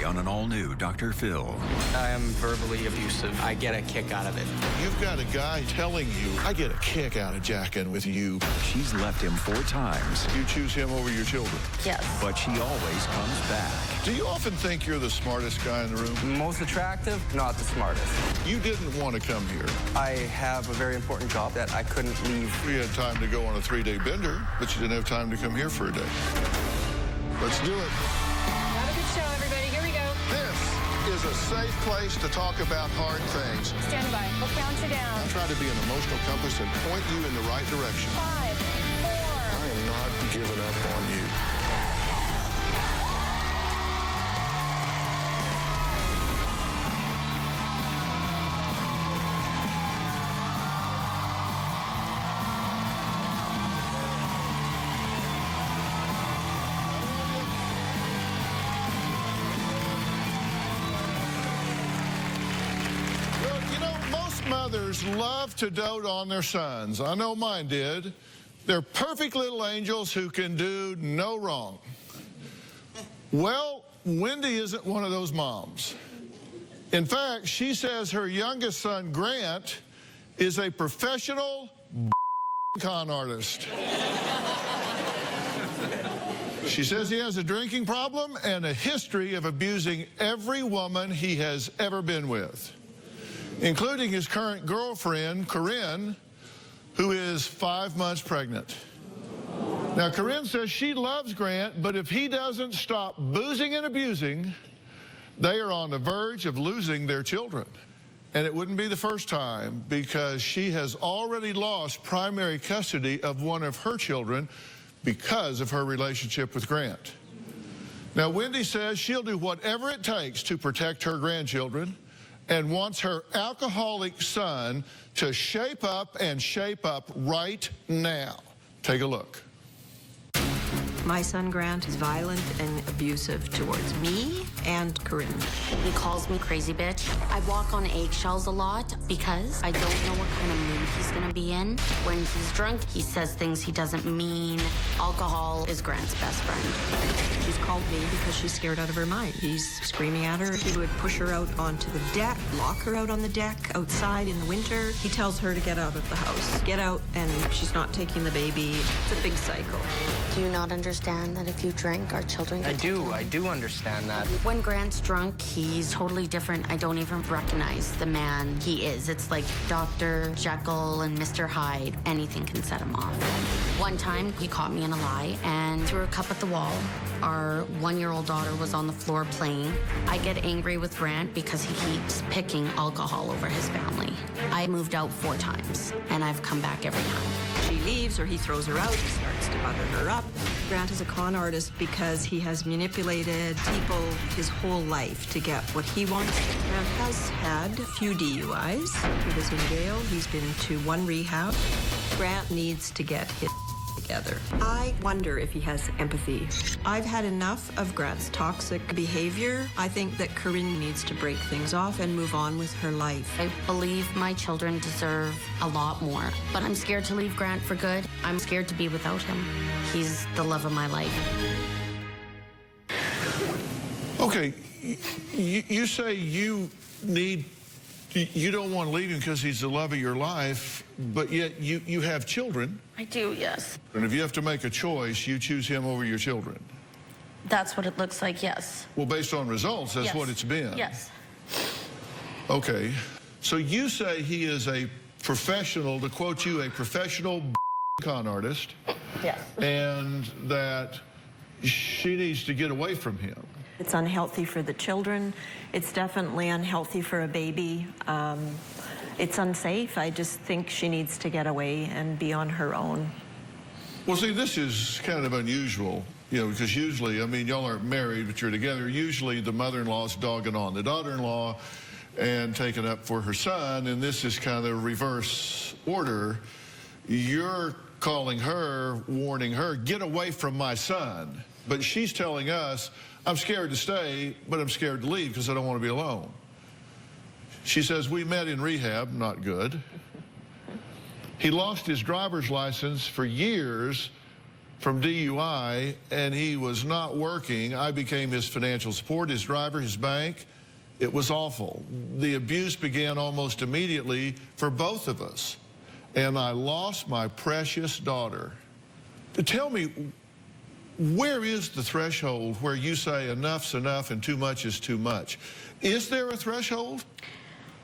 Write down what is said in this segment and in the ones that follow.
on an all-new Dr. Phil. I am verbally abusive. I get a kick out of it. You've got a guy telling you, I get a kick out of jacking with you. She's left him 4 times. You choose him over your children. Yes. But she always comes back. Do you often think you're the smartest guy in the room? Most attractive, not the smartest. You didn't want to come here. I have a very important job that I couldn't leave. We had time to go on a 3-day bender, but you didn't have time to come here for a day. Let's do it. Have a good show, everybody. Here we go. This is a safe place to talk about hard things. Stand by. We'll count you down. I try to be an emotional compass and point you in the right direction. 5, 4. I am not giving up on you. Mothers love to dote on their sons. I know mine did. They're perfect little angels who can do no wrong. Well, Wendy isn't one of those moms. In fact, she says her youngest son, Grant, is a professional con artist. She says he has a drinking problem and a history of abusing every woman he has ever been with, including his current girlfriend, Corinne, who is 5 months pregnant. Now, Corinne says she loves Grant, but if he doesn't stop boozing and abusing, they are on the verge of losing their children. And it wouldn't be the first time, because she has already lost primary custody of one of her children because of her relationship with Grant. Now, Wendy says she'll do whatever it takes to protect her grandchildren, and wants her alcoholic son to shape up and shape up right now. Take a look. My son Grant is violent and abusive towards me and Corinne. He calls me crazy bitch. I walk on eggshells a lot because I don't know what kind of mood he's gonna be in. When he's drunk, he says things he doesn't mean. Alcohol is Grant's best friend. She's called me because she's scared out of her mind. He's screaming at her. He would push her out onto the deck, lock her out on the deck outside in the winter. He tells her to get out of the house. Get out, and she's not taking the baby. It's a big cycle. Do you not understand that if you drink, our children get taken? I do understand that. When Grant's drunk, he's totally different. I don't even recognize the man he is. It's like Dr. Jekyll and Mr. Hyde. Anything can set him off. One time, he caught me in a lie and threw a cup at the wall. Our 1-year-old daughter was on the floor playing. I get angry with Grant because he keeps picking alcohol over his family. I moved out 4 times, and I've come back every time. She leaves or he throws her out. He starts to butter her up. Grant is a con artist because he has manipulated people his whole life to get what he wants. Grant has had a few DUIs. He was in jail. He's been to 1 rehab. Grant needs to get his together. I wonder if he has empathy. I've had enough of Grant's toxic behavior. I think that Corinne needs to break things off and move on with her life. I believe my children deserve a lot more, but I'm scared to leave Grant for good. I'm scared to be without him. He's the love of my life. Okay, you say you don't want to leave him because he's the love of your life, but yet you have children. I do, yes. And if you have to make a choice, you choose him over your children. That's what it looks like, yes. Well, based on results, that's Yes. what it's been. Yes. Okay, so you say he is a professional, to quote you, a professional con artist. Yes. And that she needs to get away from him. It's unhealthy for the children. It's definitely unhealthy for a baby. It's unsafe. I just think she needs to get away and be on her own. Well, see, this is kind of unusual, you know, because usually, I mean, y'all aren't married, but you're together. Usually the mother-in-law's dogging on the daughter-in-law and taking up for her son, and this is kind of reverse order. You're calling her, warning her, get away from my son. But she's telling us, I'm scared to stay, but I'm scared to leave because I don't want to be alone. She says, we met in rehab, not good. He lost his driver's license for years from DUI, and he was not working. I became his financial support, his driver, his bank. It was awful. The abuse began almost immediately for both of us, and I lost my precious daughter. Tell me, where is the threshold where you say enough's enough and too much is too much? Is there a threshold?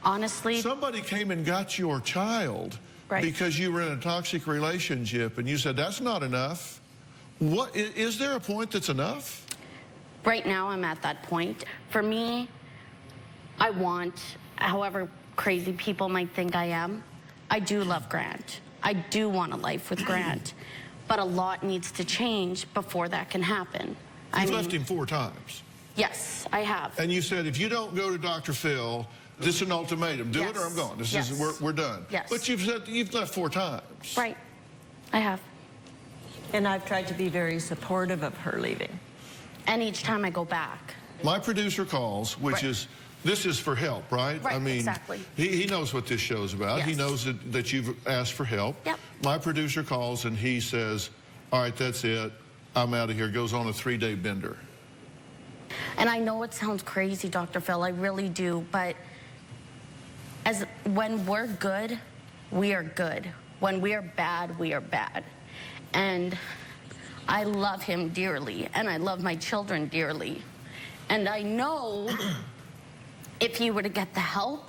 Honestly, Somebody came and got your child because you were in a toxic relationship, and you said that's not enough. What is there a point that's enough? right now I'm at that point. For me, I want, however crazy people might think I am, I do love Grant. I do want a life with Grant. But a lot needs to change before that can happen. You've left him 4 times. Yes, I have. And you said, if you don't go to Dr. Phil, this is an ultimatum. Do it or I'm gone. This is we're done. Yes. But you've said you've left 4 times. Right. I have. And I've tried to be very supportive of her leaving. And each time I go back. My producer calls, which is, this is for help, right? Right, I mean, exactly. He knows what this show's about. Yes. He knows that you've asked for help. Yep. My producer calls and he says, all right, that's it. I'm out of here. Goes on a 3-day bender. And I know it sounds crazy, Dr. Phil, I really do, but when we're good, we are good. When we are bad, we are bad. And I love him dearly, and I love my children dearly. And I know if he were to get the help,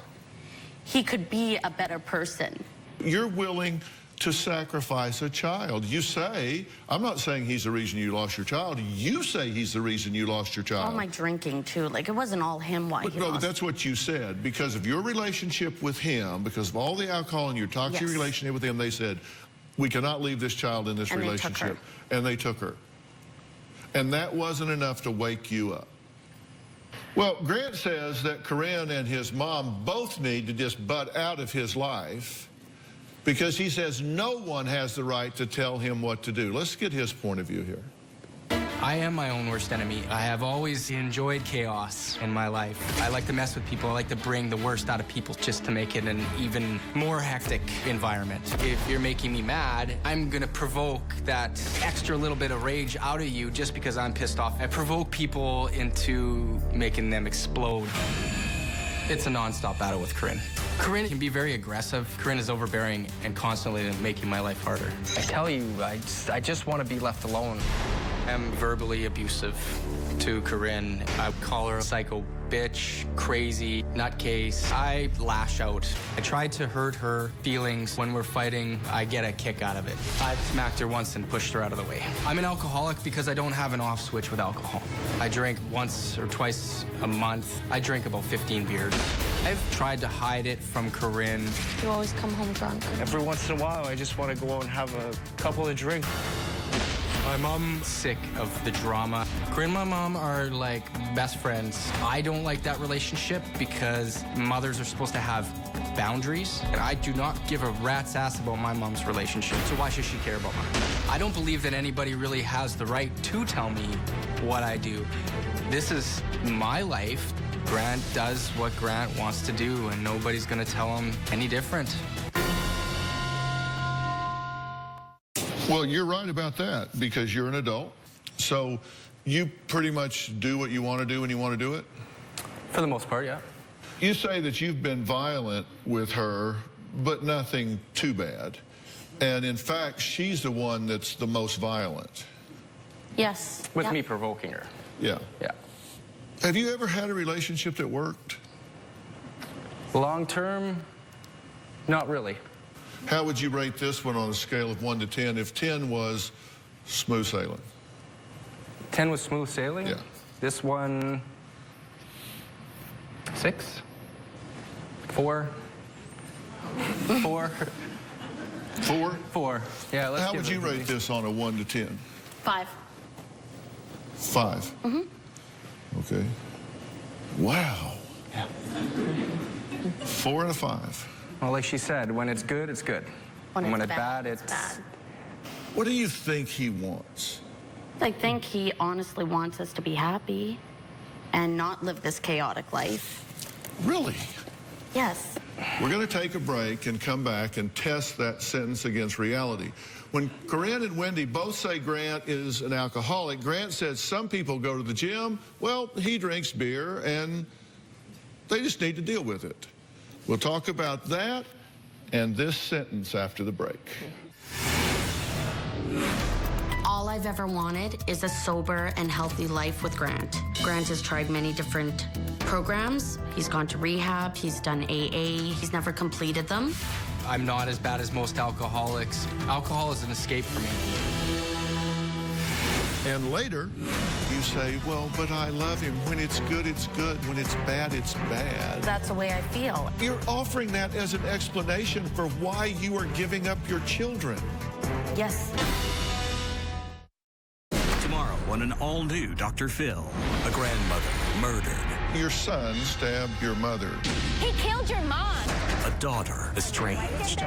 he could be a better person. You're willing to sacrifice a child. You say, I'm not saying he's the reason you lost your child. You say he's the reason you lost your child. All my drinking, too. Like, it wasn't all him why he lost. But that's what you said. Because of your relationship with him, because of all the alcohol and your toxic relationship with him, they said, we cannot leave this child in this relationship. And they took her. And that wasn't enough to wake you up. Well, Grant says that Corinne and his mom both need to just butt out of his life because he says no one has the right to tell him what to do. Let's get his point of view here. I am my own worst enemy. I have always enjoyed chaos in my life. I like to mess with people. I like to bring the worst out of people just to make it an even more hectic environment. If you're making me mad, I'm gonna provoke that extra little bit of rage out of you just because I'm pissed off. I provoke people into making them explode. It's a non-stop battle with Corinne. Corinne can be very aggressive. Corinne is overbearing and constantly making my life harder. I tell you, I just want to be left alone. I'm verbally abusive to Corinne. I call her a psycho bitch, crazy, nutcase. I lash out. I tried to hurt her feelings when we're fighting. I get a kick out of it. I smacked her once and pushed her out of the way. I'm an alcoholic because I don't have an off switch with alcohol. I drink once or twice a month. I drink about 15 beers. I've tried to hide it from Corinne. You always come home drunk. Every once in a while, I just want to go out and have a couple of drinks. My mom's sick of the drama. Corinne and my mom are like best friends. I don't like that relationship because mothers are supposed to have boundaries, and I do not give a rat's ass about my mom's relationship, so why should she care about mine? I don't believe that anybody really has the right to tell me what I do. This is my life. Grant does what Grant wants to do, and nobody's gonna tell him any different. Well, you're right about that because you're an adult. So you pretty much do what you want to do when you want to do it? For the most part, yeah. You say that you've been violent with her, but nothing too bad. And in fact, she's the one that's the most violent. Yes. With me provoking her. Yeah. Yeah. Have you ever had a relationship that worked? Long term, not really. How would you rate this one on a scale of 1 to 10 if 10 was smooth sailing? 10 was smooth sailing? Yeah. This one, 6? 4? 4? 4? 4. Yeah, let's How give would you it a rate this on a 1 to 10? 5. 5? Mm-hmm. Okay. Wow. Yeah. 4 and a 5. Well, like she said, when it's good, it's good. When and when it's it's bad, it's bad. What do you think he wants? I think he honestly wants us to be happy and not live this chaotic life. Really? Yes. We're going to take a break and come back and test that sentence against reality. When Corinne and Wendy both say Grant is an alcoholic, Grant says some people go to the gym. Well, he drinks beer, and they just need to deal with it. We'll talk about that and this sentence after the break. All I've ever wanted is a sober and healthy life with Grant. Grant has tried many different programs. He's gone to rehab. He's done AA. He's never completed them. I'm not as bad as most alcoholics. Alcohol is an escape for me. And later, you say, well, but I love him. When it's good, it's good. When it's bad, it's bad. That's the way I feel. You're offering that as an explanation for why you are giving up your children. Yes. Tomorrow on an all-new Dr. Phil, a grandmother murdered, Your son stabbed your mother. He killed your mom. a daughter estranged.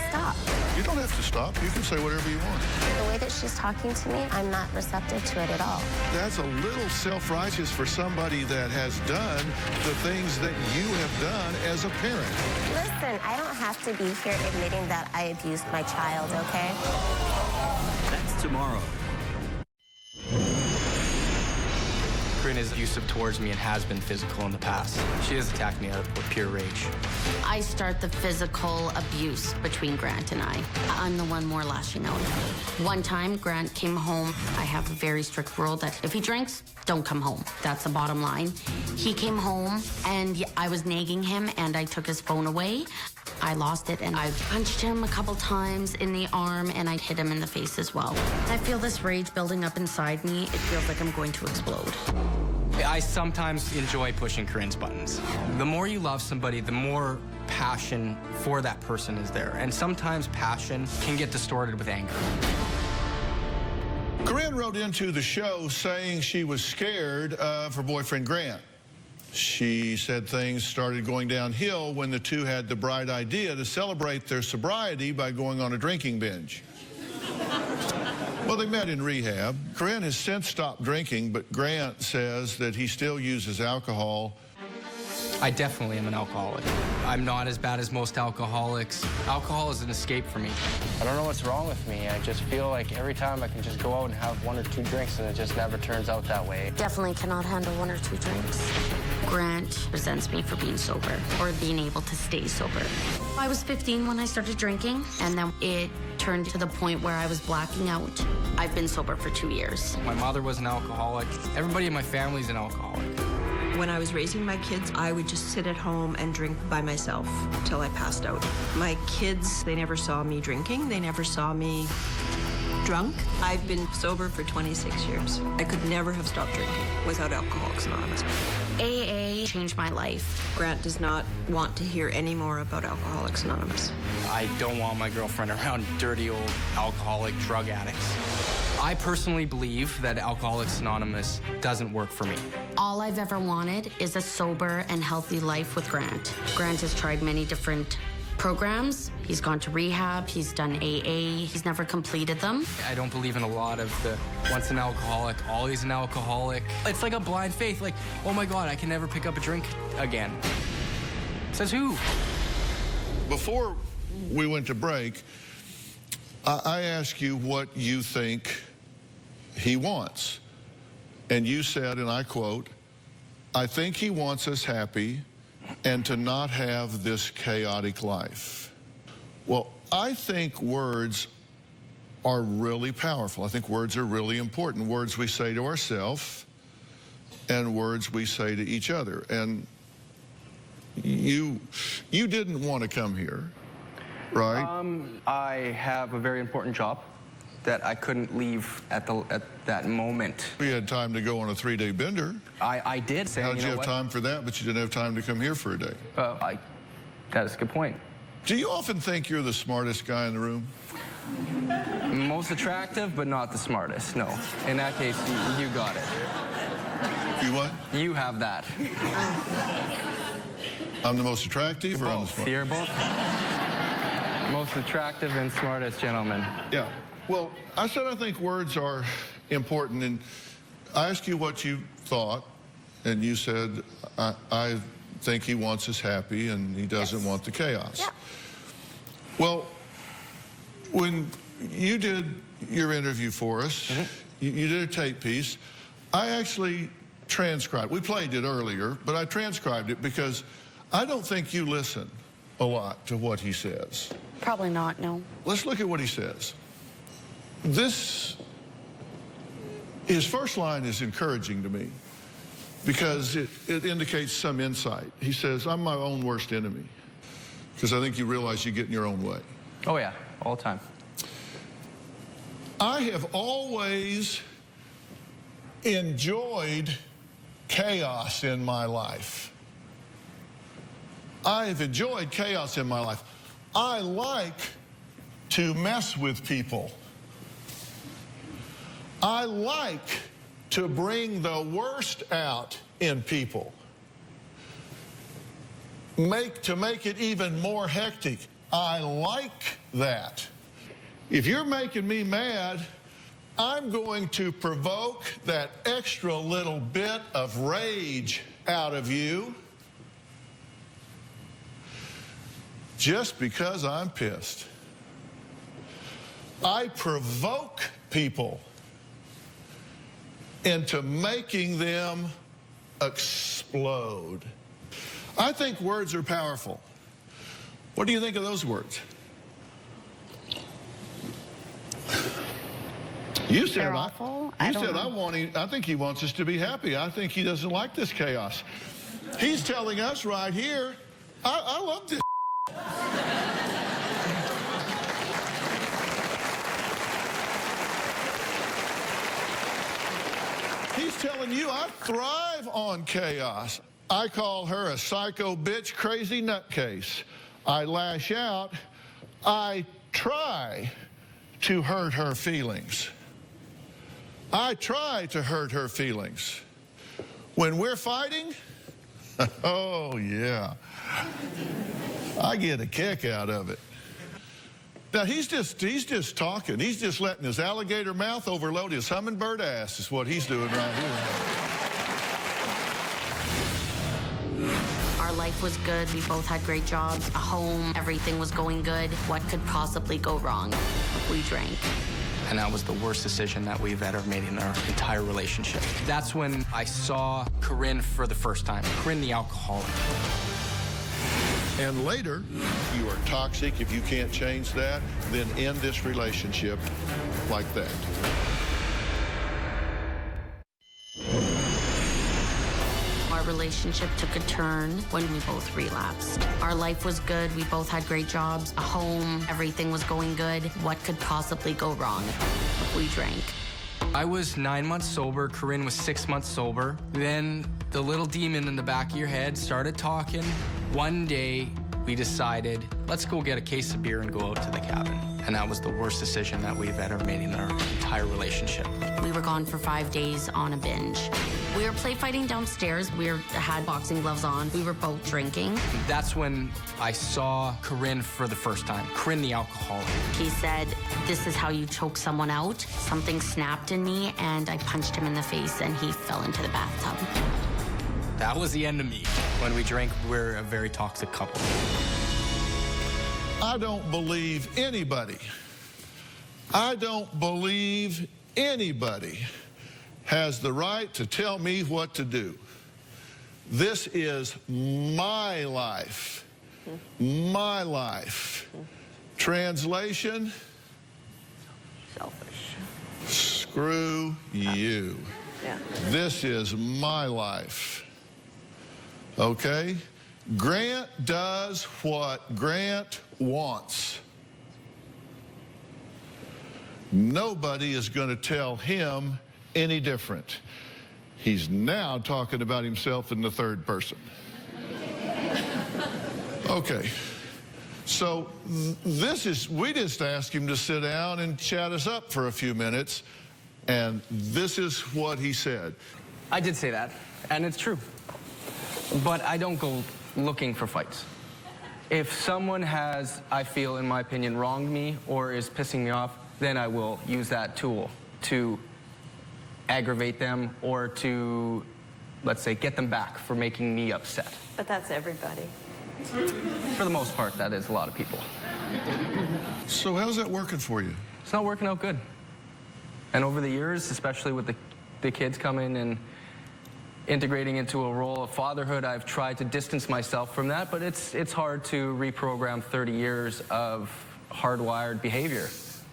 Stop. You don't have to stop. You can say whatever you want. The way that she's talking to me, I'm not receptive to it at all. That's a little self-righteous for somebody that has done the things that you have done as a parent. Listen, I don't have to be here admitting that I abused my child, okay? That's tomorrow. Corinne is abusive towards me and has been physical in the past. She has attacked me out of pure rage. I start the physical abuse between Grant and I. I'm the one more lashing out. One time, Grant came home. I have a very strict rule that if he drinks, don't come home. That's the bottom line. He came home, and I was nagging him, and I took his phone away. I lost it, and I punched him a couple times in the arm, and I hit him in the face as well. I feel this rage building up inside me. It feels like I'm going to explode. I sometimes enjoy pushing Corinne's buttons. The more you love somebody, the more passion for that person is there. And sometimes passion can get distorted with anger. Corinne wrote into the show saying she was scared of her boyfriend Grant. She said things started going downhill when the two had the bright idea to celebrate their sobriety by going on a drinking binge. Well, they met in rehab. Corinne has since stopped drinking, but Grant says that he still uses alcohol. I definitely am an alcoholic. I'm not as bad as most alcoholics. Alcohol is an escape for me. I don't know what's wrong with me. I just feel like every time I can just go out and have 1 or 2 drinks, and it just never turns out that way. Definitely cannot handle 1 or 2 drinks. Grant resents me for being sober or being able to stay sober. I was 15 when I started drinking, and then it turned to the point where I was blacking out. I've been sober for 2 years. My mother was an alcoholic. Everybody in my family's an alcoholic. When I was raising my kids, I would just sit at home and drink by myself until I passed out. My kids, they never saw me drinking. They never saw me drunk. I've been sober for 26 years. I could never have stopped drinking without Alcoholics Anonymous. AA changed my life. Grant does not want to hear any more about Alcoholics Anonymous. I don't want my girlfriend around dirty old alcoholic drug addicts. I personally believe that Alcoholics Anonymous doesn't work for me. All I've ever wanted is a sober and healthy life with Grant. Grant has tried many different programs. He's gone to rehab. He's done AA. He's never completed them. I don't believe in a lot of the once an alcoholic, always an alcoholic. It's like a blind faith, like, oh my God, I can never pick up a drink again. Says who? Before we went to break, I asked you what you think he wants. And you said, and I quote, "I think he wants us happy and to not have this chaotic life." Well, I think words are really powerful. I think words are really important. Words we say to ourselves and words we say to each other. And you didn't want to come here, right? I have a very important job that I couldn't leave at that moment. We had time to go on a 3-day bender. I did say, How did you have time for that, but you didn't have time to come here for a day? That is a good point. Do you often think you're the smartest guy in the room? Most attractive, but not the smartest, no. In that case, you got it. You what? You have that. I'm the most attractive or I'm the Both. smartest? You're both most attractive and smartest gentlemen. Yeah. Well, I said I think words are important, and I asked you what you thought, and you said, I think he wants us happy and he doesn't want the chaos. Yeah. Well, when you did your interview for us, you did a tape piece. I actually transcribed. We played it earlier, but I transcribed it because I don't think you listen a lot to what he says. Probably not, no. Let's look at what he says. His first line is encouraging to me because it indicates some insight. He says, I'm my own worst enemy, because I think you realize you get in your own way. Oh, yeah, all the time. I have always enjoyed chaos in my life. I have enjoyed chaos in my life. I like to mess with people. I like to bring the worst out in people. To make it even more hectic. I like that. If you're making me mad, I'm going to provoke that extra little bit of rage out of you just because I'm pissed. I provoke people into making them explode. I think words are powerful. What do you think of those words? You said They're awful. I think he wants us to be happy. I think he doesn't like this chaos. He's telling us right here, I love this. He's telling you I thrive on chaos. I call her a psycho bitch crazy nutcase. I lash out. I try to hurt her feelings. I try to hurt her feelings. When we're fighting, oh yeah, I get a kick out of it. Now he's just talking. He's just letting his alligator mouth overload his hummingbird ass is what he's doing right here. Our life was good. We both had great jobs, a home, everything was going good. What could possibly go wrong? We drank. And that was the worst decision that we've ever made in our entire relationship. That's when I saw Corinne for the first time. Corinne the alcoholic. And later, you are toxic. If you can't change that, then end this relationship like that. Our relationship took a turn when we both relapsed. Our life was good. We both had great jobs, a home, everything was going good. What could possibly go wrong? We drank. I was 9 months sober. Corinne was 6 months sober. Then the little demon in the back of your head started talking. One day, we decided, let's go get a case of beer and go out to the cabin. And that was the worst decision that we've ever made in our entire relationship. We were gone for 5 days on a binge. We were play fighting downstairs. We had boxing gloves on. We were both drinking. That's when I saw Corinne for the first time. Corinne the alcoholic. He said, this is how you choke someone out. Something snapped in me and I punched him in the face and he fell into the bathtub. That was the end of me. When we drank, we're a very toxic couple. I don't believe anybody. I don't believe anybody has the right to tell me what to do. This is my life. My life. Translation? Selfish. Screw you. Yeah. This is my life. Okay? Grant does what Grant wants. Nobody is going to tell him any different. He's now talking about himself in the third person. Okay. So we just asked him to sit down and chat us up for a few minutes, and this is what he said. I did say that, and it's true. But I don't go looking for fights. If someone has, I feel, in my opinion, wronged me or is pissing me off, then I will use that tool to aggravate them or to let's say, get them back for making me upset. But that's everybody. For the most part, that is a lot of people. So how's that working for you? It's not working out good. And over the years, especially with the kids coming and integrating into a role of fatherhood, I've tried to distance myself from that, but it's hard to reprogram 30 years of hardwired behavior.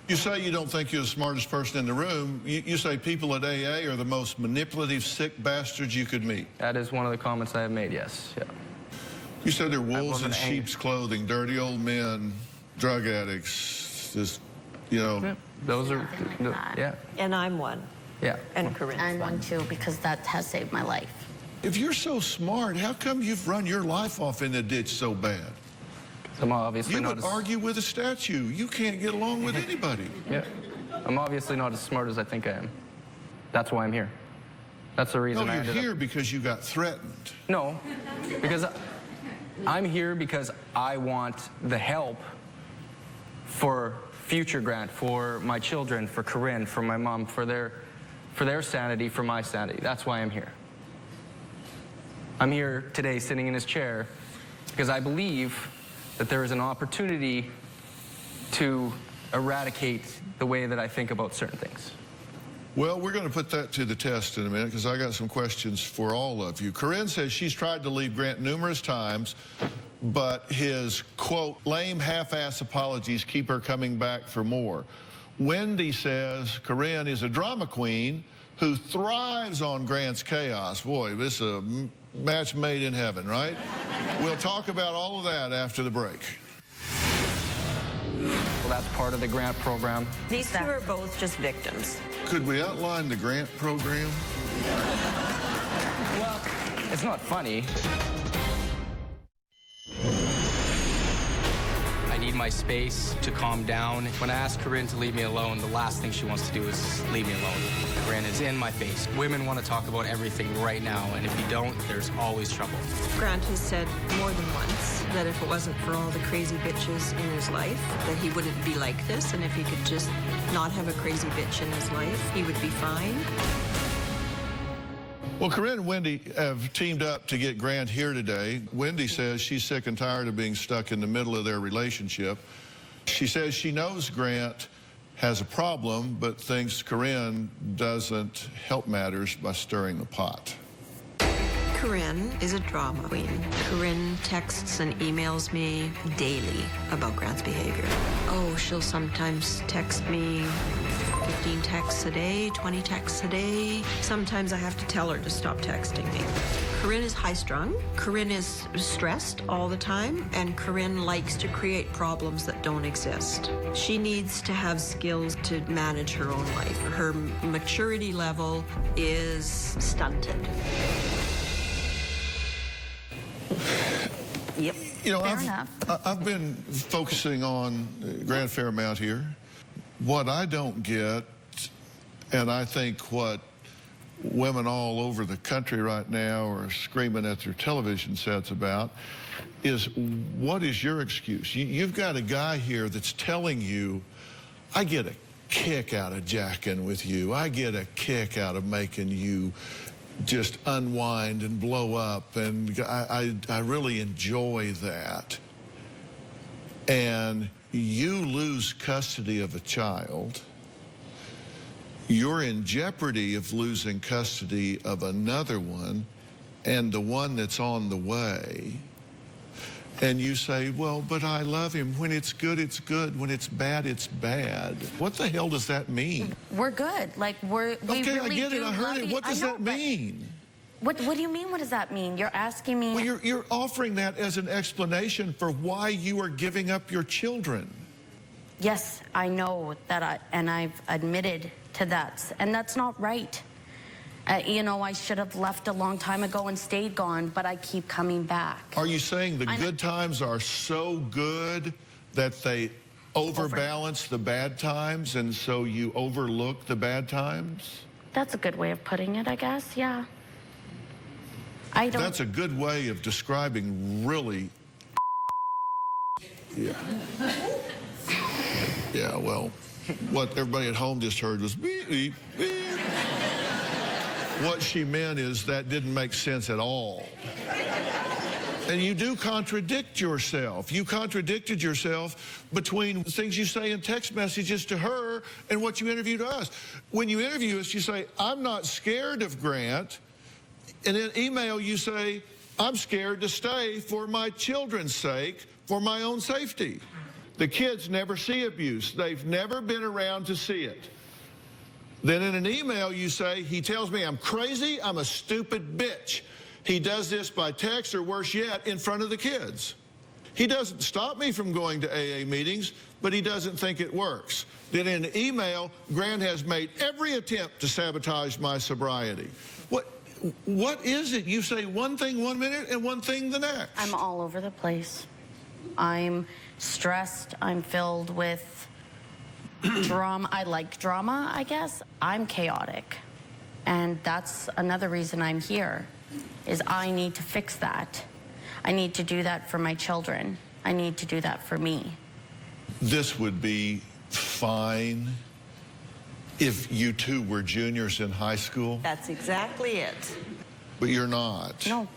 You say you don't think you're the smartest person in the room. You say people at AA are the most manipulative, sick bastards you could meet. That is one of the comments I have made, yes. Yeah. You said they're wolves in sheep's clothing, dirty old men, drug addicts, just, you know. Yeah. Those are, yeah. And I'm one. Yeah. And Corinne's I'm one too, because that has saved my life. If you're so smart, how come you've run your life off in the ditch so bad? I'm obviously You not would as, argue with a statue. You can't get along with anybody. yeah. I'm obviously not as smart as I think I am. That's why I'm here. That's the reason No, I you're ended here up. because you got threatened. No, because I'm here because I want the help for future Grant, for my children, for Corinne, for my mom, for their sanity, for my sanity. That's why I'm here. I'm here today sitting in his chair because I believe that there is an opportunity to eradicate the way that I think about certain things. Well, we're going to put that to the test in a minute because I got some questions for all of you. Corinne says she's tried to leave Grant numerous times, but his, quote, lame half-ass apologies keep her coming back for more. Wendy says Corinne is a drama queen who thrives on Grant's chaos. Boy, this is a match made in heaven, right? We'll talk about all of that after the break. Well, that's part of the Grant program. These two are both just victims. Could we outline the Grant program? Well, it's not funny. I need my space to calm down. When I ask Corinne to leave me alone, the last thing she wants to do is leave me alone. Corinne is in my face. Women want to talk about everything right now, and if you don't, there's always trouble. Grant has said more than once that if it wasn't for all the crazy bitches in his life, that he wouldn't be like this, and if he could just not have a crazy bitch in his life, he would be fine. Well, Corinne and Wendy have teamed up to get Grant here today. Wendy says she's sick and tired of being stuck in the middle of their relationship. She says she knows Grant has a problem, but thinks Corinne doesn't help matters by stirring the pot. Corinne is a drama queen. Corinne texts and emails me daily about Grant's behavior. Oh, she'll sometimes text me 15 texts a day, 20 texts a day. Sometimes I have to tell her to stop texting me. Corinne is high-strung. Corinne is stressed all the time, and Corinne likes to create problems that don't exist. She needs to have skills to manage her own life. Her maturity level is stunted. Yep. You know, Fair enough. I've been focusing on Grant a fair amount here. What I don't get, and I think what women all over the country right now are screaming at their television sets about, is what is your excuse? You've got a guy here that's telling you, I get a kick out of jacking with you. I get a kick out of making you just unwind and blow up, and I really enjoy that. And you lose custody of a child, you're in jeopardy of losing custody of another one, and the one that's on the way. And you say, well, but I love him. When it's good, it's good. When it's bad, it's bad. What the hell does that mean? We're good. Like, we Okay, really I get it. do I heard love it. you. What does I know, that mean? What do you mean, what does that mean? You're asking me... Well, you're offering that as an explanation for why you are giving up your children. Yes, I know that, and I've admitted to that, and that's not right. You know, I should have left a long time ago and stayed gone, but I keep coming back. Are you saying the good times are so good that they overbalance the bad times, and so you overlook the bad times? That's a good way of putting it, I guess, yeah. I don't... That's a good way of describing really... Yeah. Yeah, well, what everybody at home just heard was beep, beep, beep. What she meant is that didn't make sense at all. And you do contradict yourself. You contradicted yourself between the things you say in text messages to her and what you interview to us. When you interview us, you say, I'm not scared of Grant. And in email, you say, I'm scared to stay for my children's sake, for my own safety. The kids never see abuse. They've never been around to see it. Then in an email, you say, he tells me I'm crazy, I'm a stupid bitch. He does this by text, or worse yet, in front of the kids. He doesn't stop me from going to AA meetings, but he doesn't think it works. Then in an email, Grant has made every attempt to sabotage my sobriety. What is it? You say one thing 1 minute and one thing the next. I'm all over the place. I'm stressed. I'm filled with drama. I like drama, I guess. I'm chaotic. And that's another reason I'm here, is I need to fix that. I need to do that for my children. I need to do that for me. This would be fine if you two were juniors in high school. That's exactly it. But you're not. No.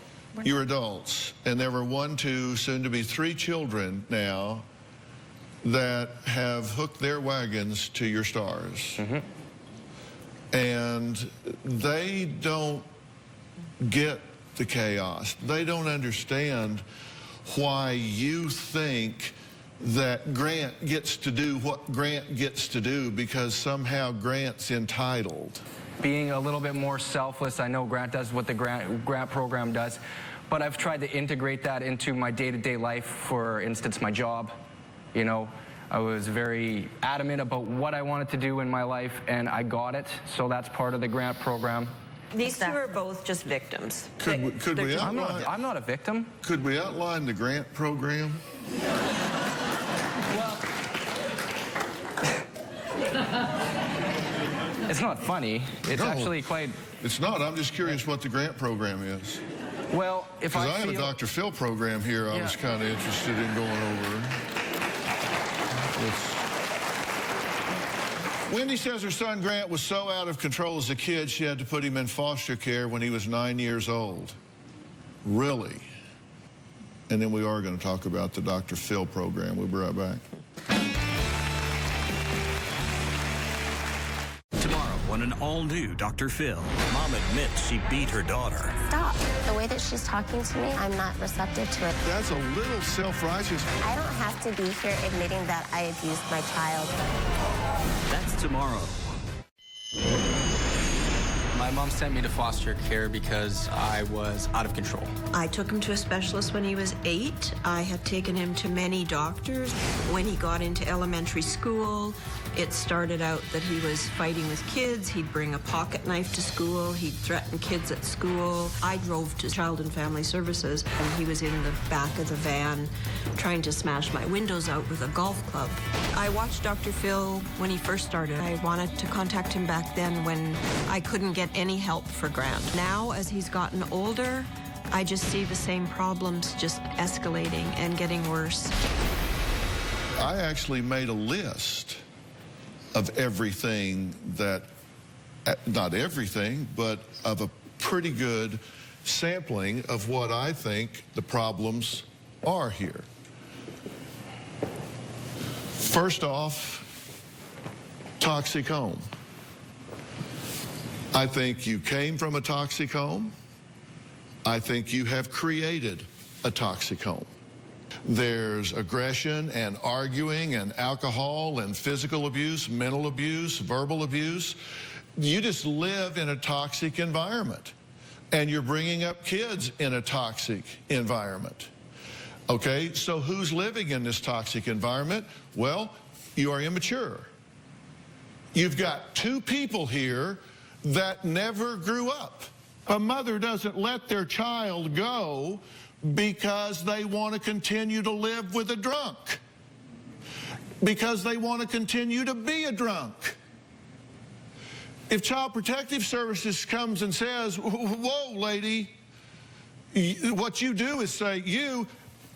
You're adults. And there were 1, 2, soon to be 3 children now that have hooked their wagons to your stars. Mm-hmm. And they don't get the chaos. They don't understand why you think that Grant gets to do what Grant gets to do because somehow Grant's entitled. Being a little bit more selfless, I know Grant does what the Grant program does, but I've tried to integrate that into my day-to-day life. For instance, my job. You know, I was very adamant about what I wanted to do in my life, and I got it, so that's part of the Grant program. These two are both just victims. Could we outline? I'm not a victim. Could we outline the Grant program? Well, it's not funny. It's actually quite... It's not. I'm just curious what the Grant program is. Well, if I have a Dr. Phil program here I was kind of interested in going over. Wendy says her son Grant was so out of control as a kid she had to put him in foster care when he was 9 years old. Really? And then we are going to talk about the Dr. Phil program. We'll be right back. Tomorrow on an all-new Dr. Phil, Mom admits she beat her daughter. Stop. The way that she's talking to me, I'm not receptive to it. That's a little self-righteous. I don't have to be here admitting that I abused my child. That's tomorrow. My mom sent me to foster care because I was out of control. I took him to a specialist when he was 8. I had taken him to many doctors. When he got into elementary school, it started out that he was fighting with kids. He'd bring a pocket knife to school. He'd threaten kids at school. I drove to Child and Family Services, and he was in the back of the van trying to smash my windows out with a golf club. I watched Dr. Phil when he first started. I wanted to contact him back then when I couldn't get any help for Grant. Now, as he's gotten older, I just see the same problems just escalating and getting worse. I actually made a list of everything that, not everything, but of a pretty good sampling of what I think the problems are here. First off, toxic home. I think you came from a toxic home. I think you have created a toxic home. There's aggression and arguing and alcohol and physical abuse, mental abuse, verbal abuse. You just live in a toxic environment, and you're bringing up kids in a toxic environment. Okay, so who's living in this toxic environment? Well, you are immature. You've got 2 people here that never grew up. A mother doesn't let their child go because they want to continue to live with a drunk, because they want to continue to be a drunk. If Child Protective Services comes and says, whoa, lady, what you do is say,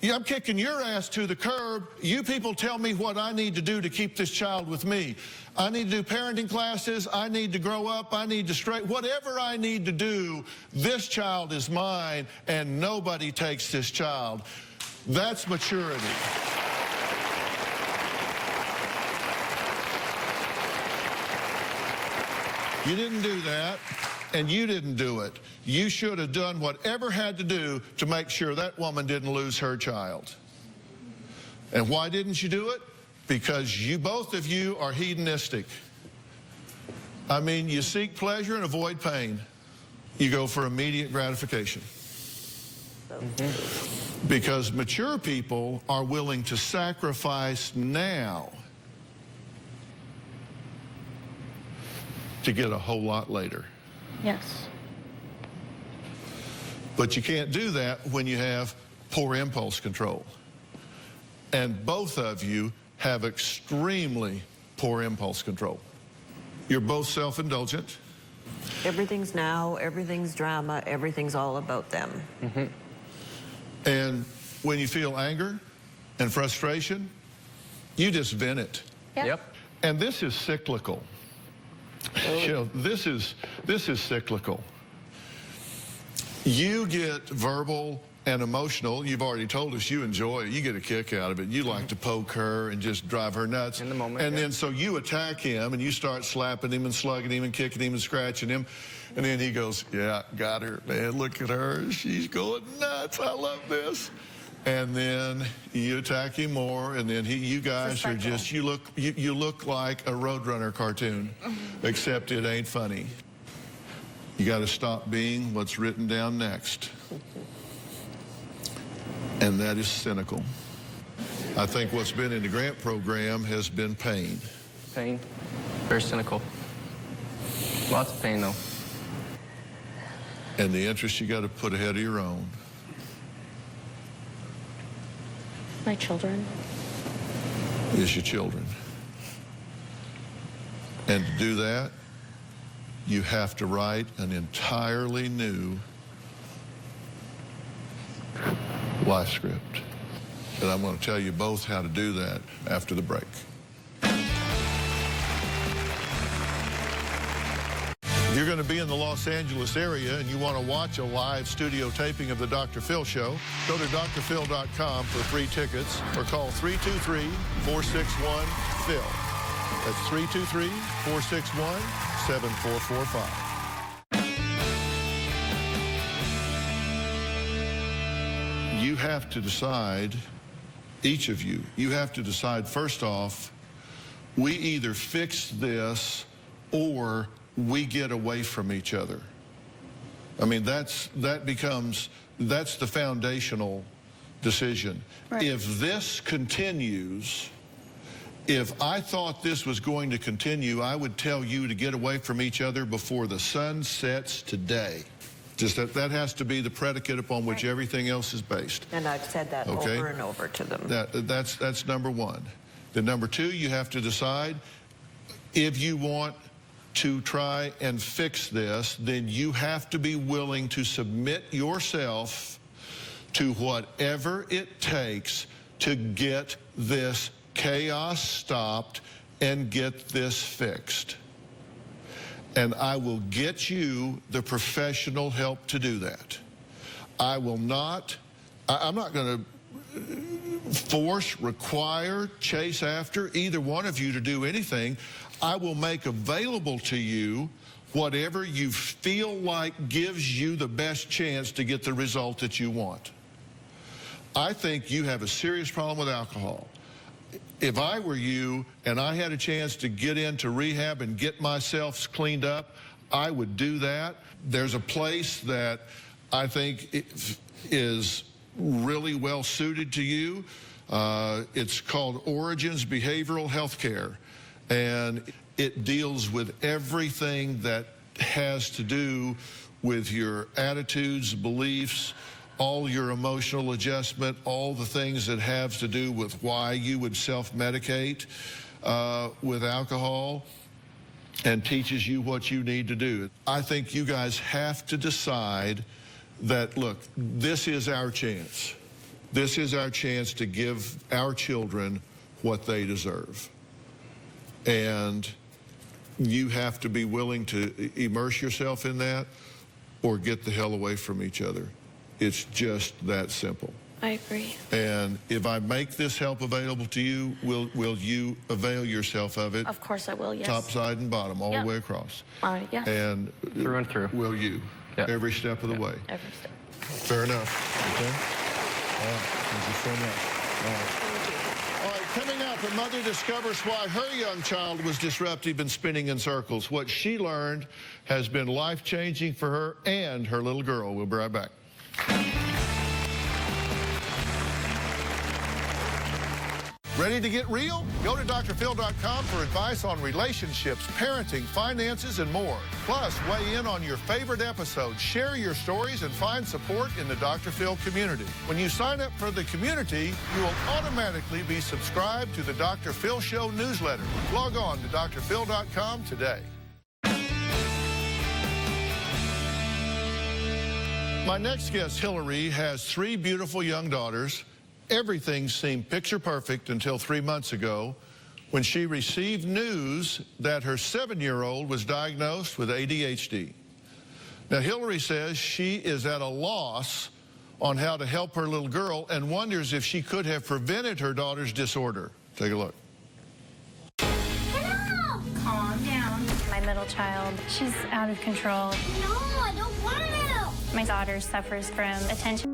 Yeah, I'm kicking your ass to the curb. You people tell me what I need to do to keep this child with me. I need to do parenting classes. I need to grow up. I need to straighten. Whatever I need to do, this child is mine, and nobody takes this child. That's maturity. You didn't do that, and you didn't do it. You should have done whatever had to do to make sure that woman didn't lose her child. And why didn't you do it? Because you, both of you, are hedonistic. I mean, you seek pleasure and avoid pain. You go for immediate gratification. Because mature people are willing to sacrifice now to get a whole lot later. Yes. But you can't do that when you have poor impulse control. And both of you have extremely poor impulse control. You're both self-indulgent. Everything's now, everything's drama, everything's all about them. And when you feel anger and frustration, you just vent it. Yep. And this is cyclical. You know, this is cyclical. You get verbal and emotional. You've already told us you enjoy it. You get a kick out of it. You like to poke her and just drive her nuts. In the moment. And then so you attack him and you start slapping him and slugging him and kicking him and scratching him. And then he goes, yeah, got her, man. Look at her. She's going nuts. I love this. And then you attack him more, and then you guys are just, you look like a Roadrunner cartoon, except it ain't funny. You got to stop being what's written down next. And that is cynical. I think what's been in the grant program has been pain. Pain. Very cynical. Lots of pain, though. And the interest you got to put ahead of your own. My children. Is your children. And to do that, you have to write an entirely new life script. And I'm going to tell you both how to do that after the break. If you're going to be in the Los Angeles area and you want to watch a live studio taping of the Dr. Phil Show, go to drphil.com for free tickets or call 323-461-PHIL. That's 323-461-7445. You have to decide, each of you, you have to decide first off, we either fix this or we get away from each other. I mean, that's the foundational decision. Right. If this continues, if I thought this was going to continue, I would tell you to get away from each other before the sun sets today. Just that has to be the predicate upon which everything else is based. And I've said that over and over to them. That's number one. Then number two, you have to decide if you want to try and fix this, then you have to be willing to submit yourself to whatever it takes to get this chaos stopped and get this fixed. And I will get you the professional help to do that. I'm not going to force, require, chase after either one of you to do anything. I will make available to you whatever you feel like gives you the best chance to get the result that you want. I think you have a serious problem with alcohol. If I were you and I had a chance to get into rehab and get myself cleaned up, I would do that. There's a place that I think is really well suited to you. It's called Origins Behavioral Healthcare, and it deals with everything that has to do with your attitudes, beliefs, all your emotional adjustment, all the things that have to do with why you would self-medicate with alcohol, and teaches you what you need to do. I think you guys have to decide that, look, this is our chance. This is our chance to give our children what they deserve. And you have to be willing to immerse yourself in that or get the hell away from each other. It's just that simple. I agree. And if I make this help available to you, will you avail yourself of it? Of course I will, yes. Top, side, and bottom, all Yep. the way across. Yes. And Through and through. will you? Yep. Every step of the way. Every step. Fair enough. Okay? All right. Thank you so much. All right. All right, coming up, a mother discovers why her young child was disruptive and spinning in circles. What she learned has been life-changing for her and her little girl. We'll be right back. Ready to get real? Go to drphil.com for advice on relationships, parenting, finances, and more. Plus, weigh in on your favorite episodes, share your stories, and find support in the Dr. Phil community. When you sign up for the community, you will automatically be subscribed to the Dr. Phil Show newsletter. Log on to drphil.com today. My next guest, Hillary, has 3 beautiful young daughters. Everything seemed picture perfect until 3 months ago when she received news that her 7-year-old was diagnosed with ADHD. Now, Hillary says she is at a loss on how to help her little girl and wonders if she could have prevented her daughter's disorder. Take a look. Hello! Calm down. My middle child, she's out of control. No, I don't want to. My daughter suffers from attention.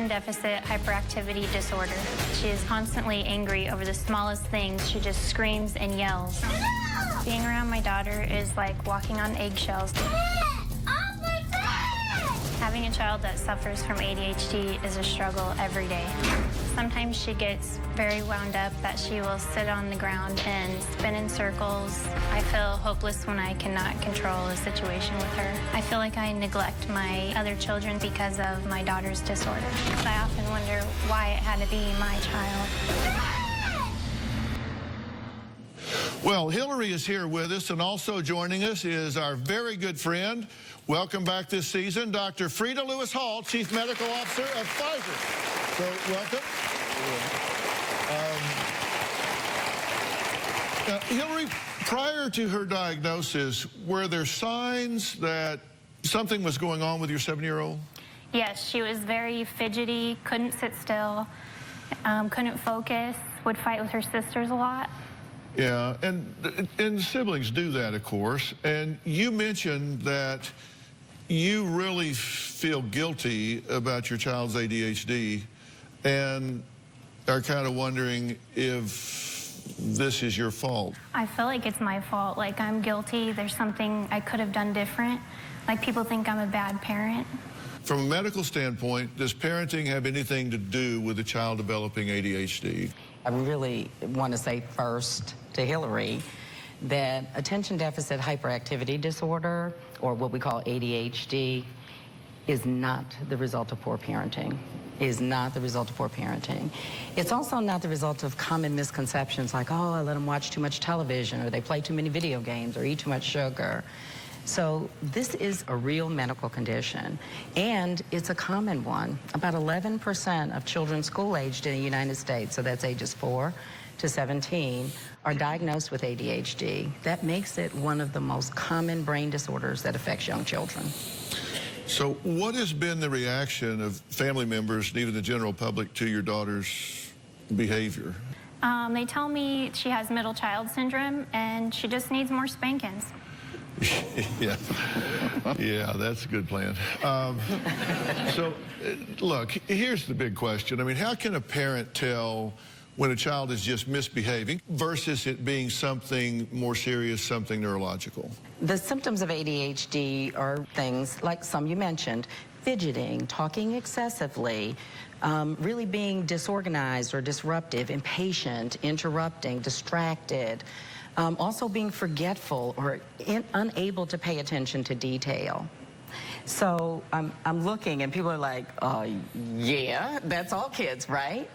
Deficit hyperactivity disorder. She is constantly angry over the smallest things. She just screams and yells. Being around my daughter is like walking on eggshells. Having a child that suffers from ADHD is a struggle every day. Sometimes she gets very wound up that she will sit on the ground and spin in circles. I feel hopeless when I cannot control a situation with her. I feel like I neglect my other children because of my daughter's disorder. I often wonder why it had to be my child. Well, Hillary is here with us, and also joining us is our very good friend, welcome back this season, Dr. Frida Lewis Hall, Chief Medical Officer of Pfizer. So, welcome. Hillary, prior to her diagnosis, were there signs that something was going on with your 7-year-old? Yes, she was very fidgety, couldn't sit still, couldn't focus, would fight with her sisters a lot. Yeah, and siblings do that, of course. And you mentioned that you really feel guilty about your child's ADHD and are kind of wondering if this is your fault. I feel like it's my fault. Like, I'm guilty. There's something I could have done different. Like, people think I'm a bad parent. From a medical standpoint, does parenting have anything to do with a child developing ADHD? I really want to say first to Hillary that attention deficit hyperactivity disorder, or what we call ADHD, is not the result of poor parenting. Is not the result of poor parenting. It's also not the result of common misconceptions like, oh, I let them watch too much television, or they play too many video games, or eat too much sugar. So this is a real medical condition, and it's a common one. About 11% of children school-aged in the United States, so that's ages 4 to 17, are diagnosed with ADHD. That makes it one of the most common brain disorders that affects young children. So what has been the reaction of family members and even the general public to your daughter's behavior? They tell me she has middle child syndrome and she just needs more spankings. Yeah, that's a good plan. So, look, here's the big question. I mean, how can a parent tell when a child is just misbehaving versus it being something more serious, something neurological? The symptoms of ADHD are things like some you mentioned: fidgeting, talking excessively, really being disorganized or disruptive, impatient, interrupting, distracted, also being forgetful or unable to pay attention to detail. So I'm looking and people are like, yeah, that's all kids, right?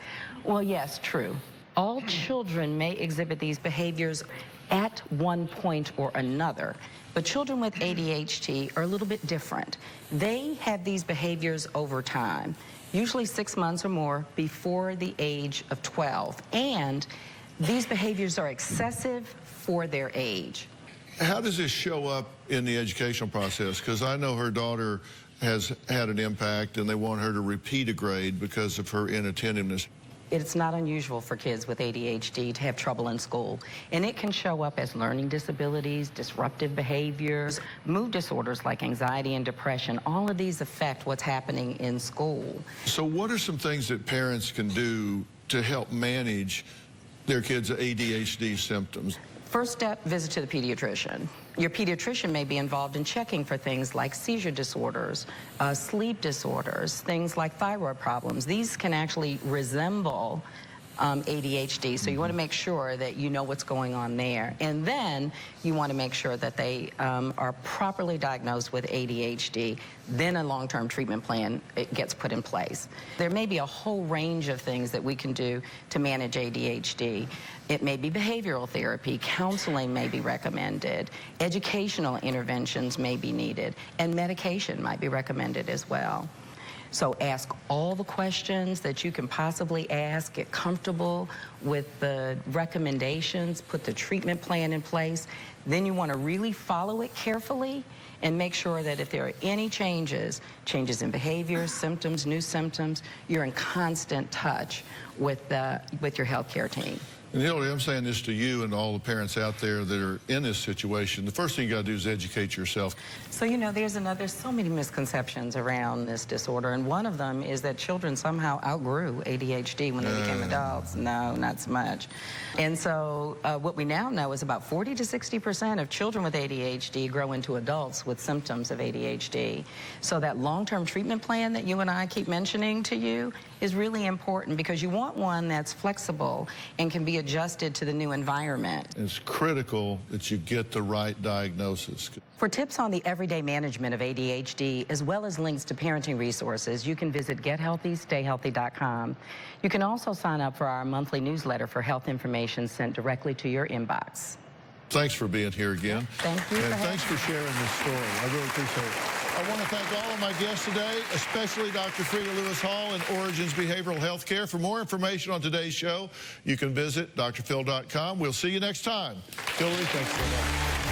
Well, yes, true. All children may exhibit these behaviors at one point or another, but children with ADHD are a little bit different. They have these behaviors over time, usually 6 months or more before the age of 12, and these behaviors are excessive for their age. How does this show up in the educational process? Because I know her daughter has had an impact and they want her to repeat a grade because of her inattentiveness. It's not unusual for kids with ADHD to have trouble in school, and it can show up as learning disabilities, disruptive behaviors, mood disorders like anxiety and depression. All of these affect what's happening in school. So what are some things that parents can do to help manage their kids' ADHD symptoms? First step, visit to the pediatrician. Your pediatrician may be involved in checking for things like seizure disorders, sleep disorders, things like thyroid problems. These can actually resemble ADHD, so you want to make sure that you know what's going on there. And then you want to make sure that they are properly diagnosed with ADHD. Then a long-term treatment plan gets put in place. There may be a whole range of things that we can do to manage ADHD. It may be behavioral therapy, counseling may be recommended, educational interventions may be needed, and medication might be recommended as well. So ask all the questions that you can possibly ask, get comfortable with the recommendations, put the treatment plan in place. Then you want to really follow it carefully and make sure that if there are any changes in behavior, symptoms, new symptoms, you're in constant touch with your healthcare team. And Hildy, I'm saying this to you and all the parents out there that are in this situation. The first thing you got to do is educate yourself. So, you know, there's so many misconceptions around this disorder, and one of them is that children somehow outgrew ADHD when they became adults. No, not so much. And so what we now know is about 40 to 60% of children with ADHD grow into adults with symptoms of ADHD. So that long-term treatment plan that you and I keep mentioning to you is really important, because you want one that's flexible and can be adjusted to the new environment. It's critical that you get the right diagnosis. For tips on the everyday management of ADHD, as well as links to parenting resources, you can visit gethealthystayhealthy.com. You can also sign up for our monthly newsletter for health information sent directly to your inbox. Thanks for being here again. Thank you. And thanks for sharing this story. I really appreciate it. I want to thank all of my guests today, especially Dr. Frida Lewis Hall and Origins Behavioral Healthcare. For more information on today's show, you can visit drphil.com. We'll see you next time. Hillary, thanks for that.